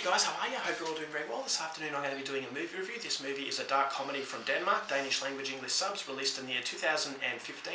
guys, how are you? I hope you're all doing very well. This afternoon I'm going to be doing a movie review. This movie is a dark comedy from Denmark, Danish language English subs, released in the year 2015,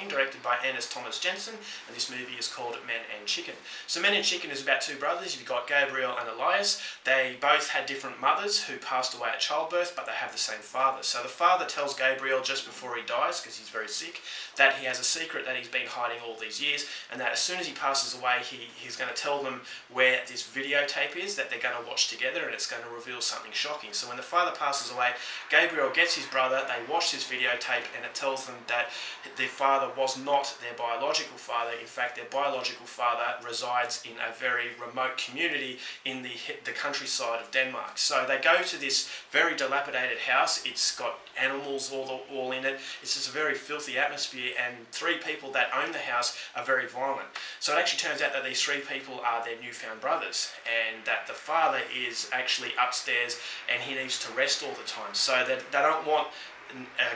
directed by Thomas Jensen, and this movie is called Men and Chicken. So Men and Chicken is about two brothers. You've got Gabriel and Elias. They both had different mothers who passed away at childbirth, but they have the same father. So the father tells Gabriel just before he dies, because he's very sick, that he has a secret that he's been hiding all these years, and that as soon as he passes away, he's going to tell them where this videotape is that they're going to watch together, and it's going to reveal something shocking. So when the father passes away, Gabriel gets his brother, they watch this videotape, and it tells them that their father was not their biological father. In fact, their biological father resides in a very remote community in the countryside of Denmark. So they go to this very dilapidated house. It's got animals all in it. It's just a very filthy atmosphere, and three people that own the house are very violent. So it actually turns out that these three people are their newfound brothers, and that the father is actually upstairs and he needs to rest all the time. So they don't want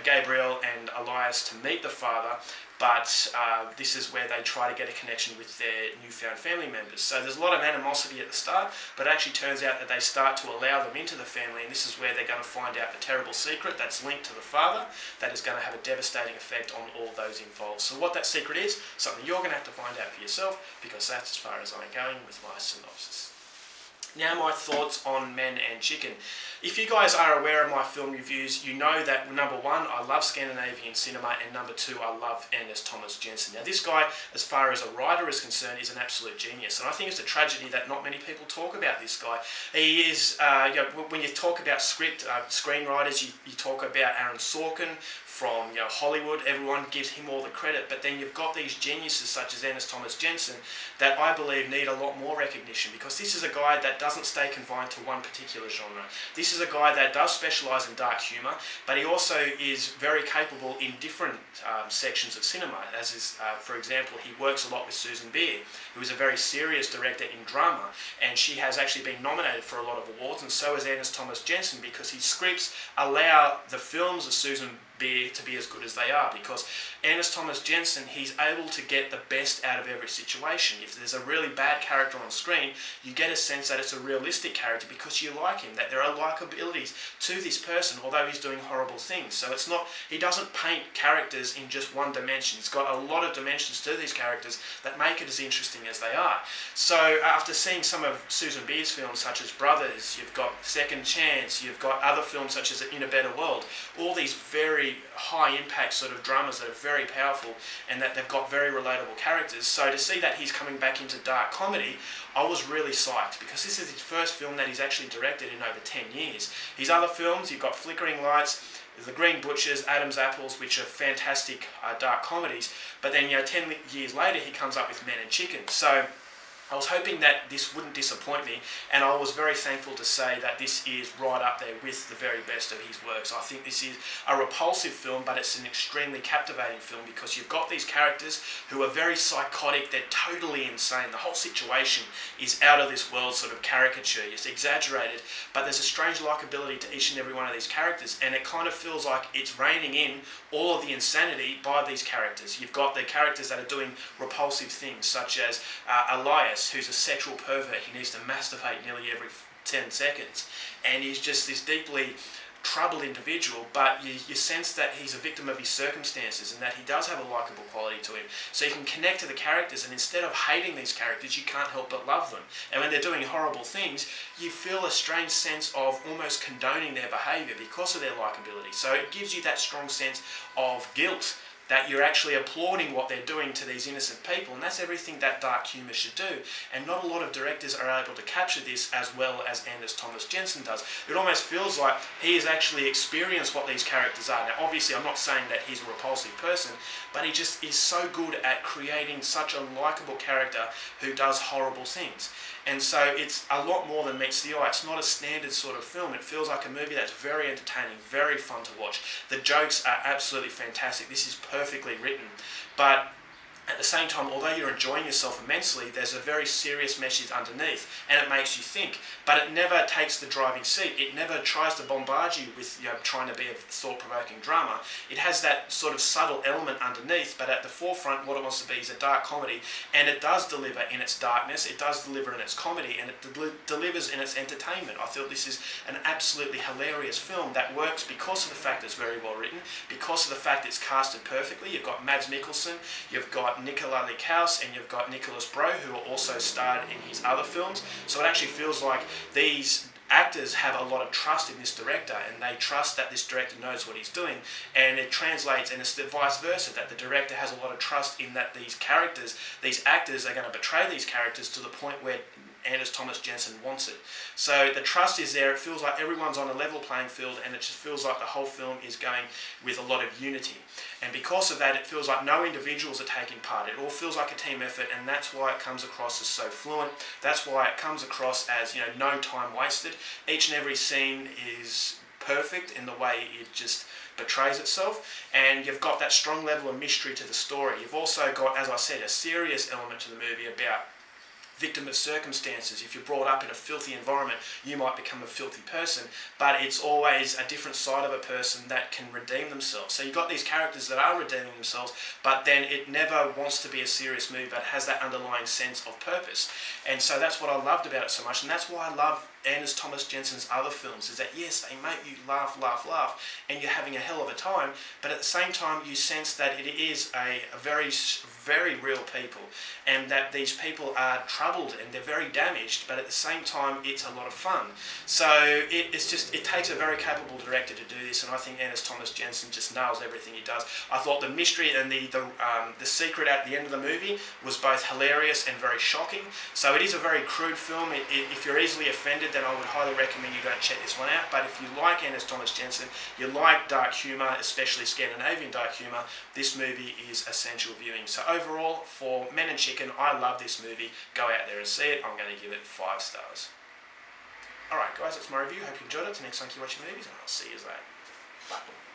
Gabriel and Elias to meet the father, but this is where they try to get a connection with their newfound family members. So there's a lot of animosity at the start, but it actually turns out that they start to allow them into the family, and this is where they're going to find out the terrible secret that's linked to the father that is going to have a devastating effect on all those involved. So what that secret is, something you're going to have to find out for yourself, because that's as far as I'm going with my synopsis. Now my thoughts on Men and Chicken. If you guys are aware of my film reviews, you know that number one, I love Scandinavian cinema, and number two, I love Thomas Jensen. Now this guy, as far as a writer is concerned, is an absolute genius, and I think it's a tragedy that not many people talk about this guy. He is, when you talk about screenwriters, you talk about Aaron Sorkin from Hollywood. Everyone gives him all the credit, but then you've got these geniuses such as Thomas Jensen that I believe need a lot more recognition, because this is a guy that doesn't stay confined to one particular genre. This is a guy that does specialise in dark humour, but he also is very capable in different sections of cinema, as is, for example, he works a lot with Susan Beer, who is a very serious director in drama, and she has actually been nominated for a lot of awards, and so is Thomas Jensen, because his scripts allow the films of Susan Beer to be as good as they are, because Thomas Jensen, he's able to get the best out of every situation. If there's a really bad character on screen, you get a sense that it's a realistic character because you like him, that there are likabilities to this person, although he's doing horrible things. So it's not, he doesn't paint characters in just one dimension. He's got a lot of dimensions to these characters that make it as interesting as they are. So after seeing some of Susan Beer's films, such as Brothers, you've got Second Chance, you've got other films such as In a Better World, all these very high impact sort of dramas that are very powerful and that they've got very relatable characters. So to see that he's coming back into dark comedy, I was really psyched, because this is his first film that he's actually directed in over 10 years. His other films, you've got Flickering Lights, The Green Butchers, Adam's Apples, which are fantastic dark comedies, but then 10 years later he comes up with Men and Chicken. So I was hoping that this wouldn't disappoint me, and I was very thankful to say that this is right up there with the very best of his works. I think this is a repulsive film, but it's an extremely captivating film, because you've got these characters who are very psychotic, they're totally insane. The whole situation is out of this world sort of caricature. It's exaggerated, but there's a strange likability to each and every one of these characters, and it kind of feels like it's reining in all of the insanity by these characters. You've got the characters that are doing repulsive things, such as Elias, who's a sexual pervert. He needs to masturbate nearly every 10 seconds, and he's just this deeply troubled individual, but you sense that he's a victim of his circumstances, and that he does have a likeable quality to him. So you can connect to the characters, and instead of hating these characters, you can't help but love them. And when they're doing horrible things, you feel a strange sense of almost condoning their behaviour because of their likability. So it gives you that strong sense of guilt, that you're actually applauding what they're doing to these innocent people, and that's everything that dark humour should do. And not a lot of directors are able to capture this as well as Thomas Jensen does. It almost feels like he has actually experienced what these characters are. Now obviously I'm not saying that he's a repulsive person, but he just is so good at creating such a likeable character who does horrible things. And so it's a lot more than meets the eye. It's not a standard sort of film. It feels like a movie that's very entertaining, very fun to watch. The jokes are absolutely fantastic. This is perfectly written. But At the same time, although you're enjoying yourself immensely, there's a very serious message underneath, and it makes you think. But it never takes the driving seat. It never tries to bombard you with trying to be a thought-provoking drama. It has that sort of subtle element underneath, but at the forefront, what it wants to be is a dark comedy, and it does deliver in its darkness, it does deliver in its comedy, and it delivers in its entertainment. I thought this is an absolutely hilarious film that works because of the fact it's very well written, because of the fact it's casted perfectly. You've got Mads Mikkelsen, you've got Nicola Likaus, and you've got Nicholas Bro, who are also starred in his other films. So it actually feels like these actors have a lot of trust in this director, and they trust that this director knows what he's doing, and it translates, and it's the vice versa, that the director has a lot of trust in that these characters, these actors are going to betray these characters to the point where Anders Thomas Jensen wants it. So the trust is there. It feels like everyone's on a level playing field, and it just feels like the whole film is going with a lot of unity. And because of that, it feels like no individuals are taking part. It all feels like a team effort, and that's why it comes across as so fluent. That's why it comes across as, no time wasted. Each and every scene is perfect in the way it just betrays itself, and you've got that strong level of mystery to the story. You've also got, as I said, a serious element to the movie about victim of circumstances. If you're brought up in a filthy environment, you might become a filthy person, but it's always a different side of a person that can redeem themselves. So you've got these characters that are redeeming themselves, but then it never wants to be a serious movie, but has that underlying sense of purpose. And so that's what I loved about it so much, and that's why I love Anders Thomas Jensen's other films, is that yes, they make you laugh, and you're having a hell of a time, but at the same time you sense that it is a very, very real people, and that these people are troubled and they're very damaged, but at the same time it's a lot of fun. So it takes a very capable director to do this, and I think Anders Thomas Jensen just nails everything he does. I thought the mystery and the secret at the end of the movie was both hilarious and very shocking. So it is a very crude film. If you're easily offended, then I would highly recommend you go and check this one out. But if you like Anders Thomas Jensen, you like dark humour, especially Scandinavian dark humour, this movie is essential viewing. So overall, for Men and Chicken, I love this movie. Go out there and see it. I'm going to give it 5 stars. Alright guys, that's my review. Hope you enjoyed it. Till next time, keep watching movies, and I'll see you later. Bye.